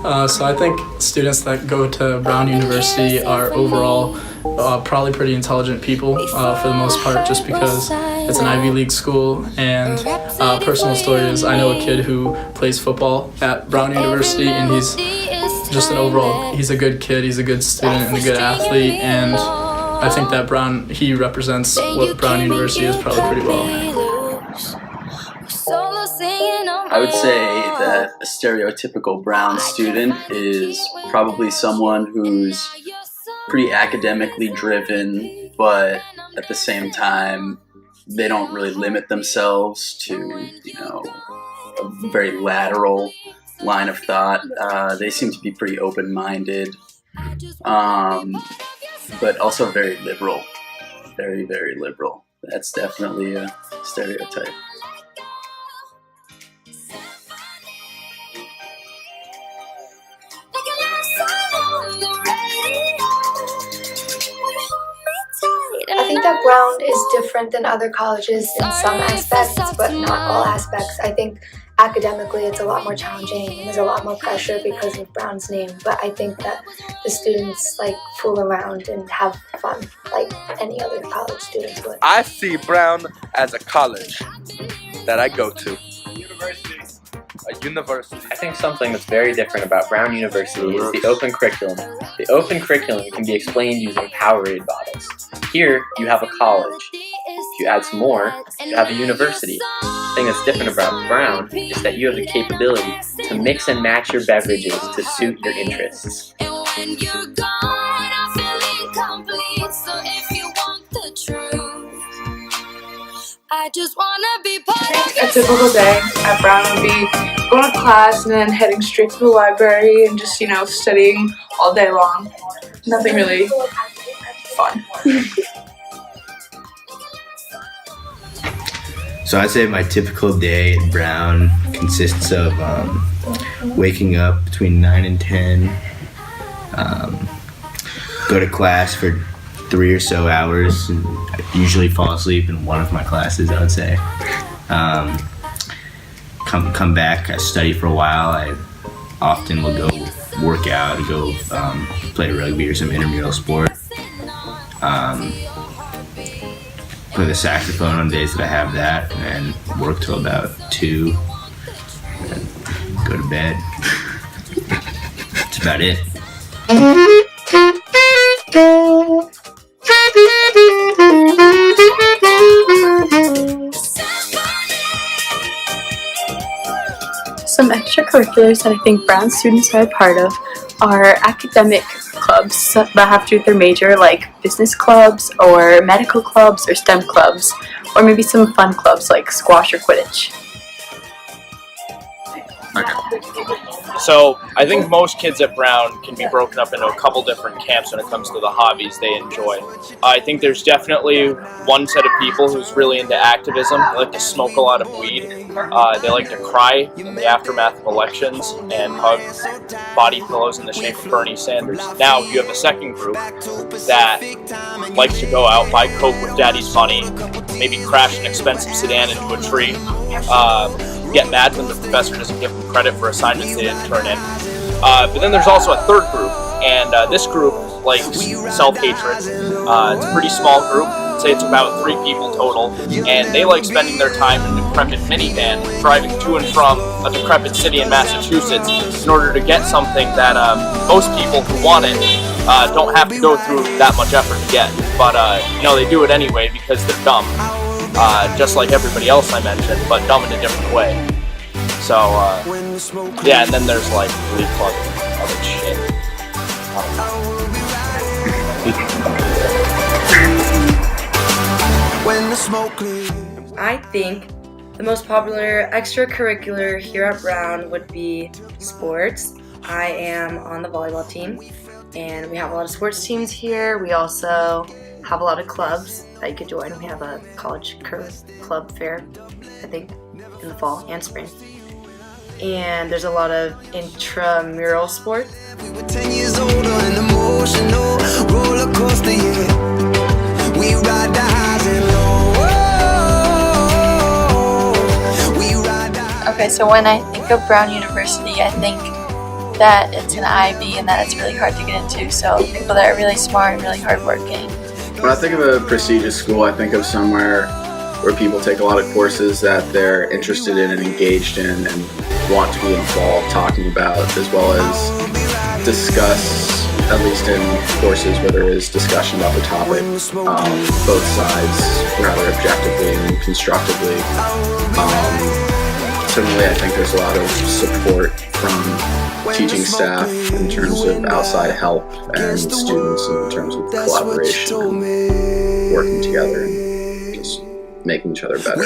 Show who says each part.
Speaker 1: So I think students that go to Brown University are overall probably pretty intelligent people for the most part, just because it's an Ivy League school. And personal story is I know a kid who plays football at Brown University, and he's just he's a good kid, he's a good student and a good athlete, and I think that he represents what Brown University is probably pretty well.
Speaker 2: I would say that a stereotypical Brown student is probably someone who's pretty academically driven, but at the same time, they don't really limit themselves to, a very lateral line of thought. They seem to be pretty open-minded, but also very liberal. Very, very liberal. That's definitely a stereotype.
Speaker 3: I think that Brown is different than other colleges in some aspects, but not all aspects. I think academically it's a lot more challenging and there's a lot more pressure because of Brown's name, but I think that the students fool around and have fun like any other college students would.
Speaker 4: I see Brown as a college that I go to. A university.
Speaker 5: I think something that's very different about Brown University is the open curriculum. The open curriculum can be explained using Powerade bottles. Here, you have a college. If you add some more, you have a university. The thing that's different about Brown is that you have the capability to mix and match your beverages to suit your interests.
Speaker 6: I just wanna be part of
Speaker 7: a typical day at Brown would be going to class and then heading straight to the library and just, studying all day long. Nothing really fun.
Speaker 8: So I'd say my typical day at Brown consists of waking up between 9 and 10, go to class for 3 or so hours, and I usually fall asleep in one of my classes, I would say. Come back, I study for a while. I often will go work out, go play rugby or some intramural sport. Play the saxophone on days that I have that, and work till about 2, and go to bed. That's about it.
Speaker 9: Some extracurriculars that I think Brown students are a part of are academic clubs that have to do with their major, like business clubs or medical clubs or STEM clubs, or maybe some fun clubs like squash or Quidditch.
Speaker 10: So I think most kids at Brown can be broken up into a couple different camps when it comes to the hobbies they enjoy. I think there's definitely one set of people who's really into activism. They like to smoke a lot of weed. They like to cry in the aftermath of elections and hug body pillows in the shape of Bernie Sanders. Now you have a second group that likes to go out, buy Coke with daddy's money, maybe crash an expensive sedan into a tree, get mad when the professor doesn't give them credit for assignments they didn't turn in. But then there's also a third group, and this group likes self-hatred. It's a pretty small group. I'd say it's about 3 people total, and they like spending their time in a decrepit minivan driving to and from a decrepit city in Massachusetts in order to get something that most people who want it don't have to go through that much effort to get. But they do it anyway because they're dumb. Just like everybody else I mentioned, but dumb in a different way. So, yeah, and then there's like Glee Club and other shit.
Speaker 11: I think the most popular extracurricular here at Brown would be sports. I am on the volleyball team, and we have a lot of sports teams here. We also have a lot of clubs that you could join. We have a college club fair, I think, in the fall and spring. And there's a lot of intramural sports.
Speaker 6: We were 10 years older and emotional roller coaster, yeah. We ride the highs and lows. We ride the highs.
Speaker 3: Okay, so when I think of Brown University, I think
Speaker 9: that it's an Ivy and that it's really hard to get into, so people that are really smart and really hardworking.
Speaker 12: When I think of a prestigious school, I think of somewhere where people take a lot of courses that they're interested in and engaged in and want to be involved talking about, as well as discuss, at least in courses where there is discussion about the topic, both sides rather objectively and constructively. Similarly, I think there's a lot of support from teaching staff in terms of outside help and students in terms of collaboration and working together and just making each other better.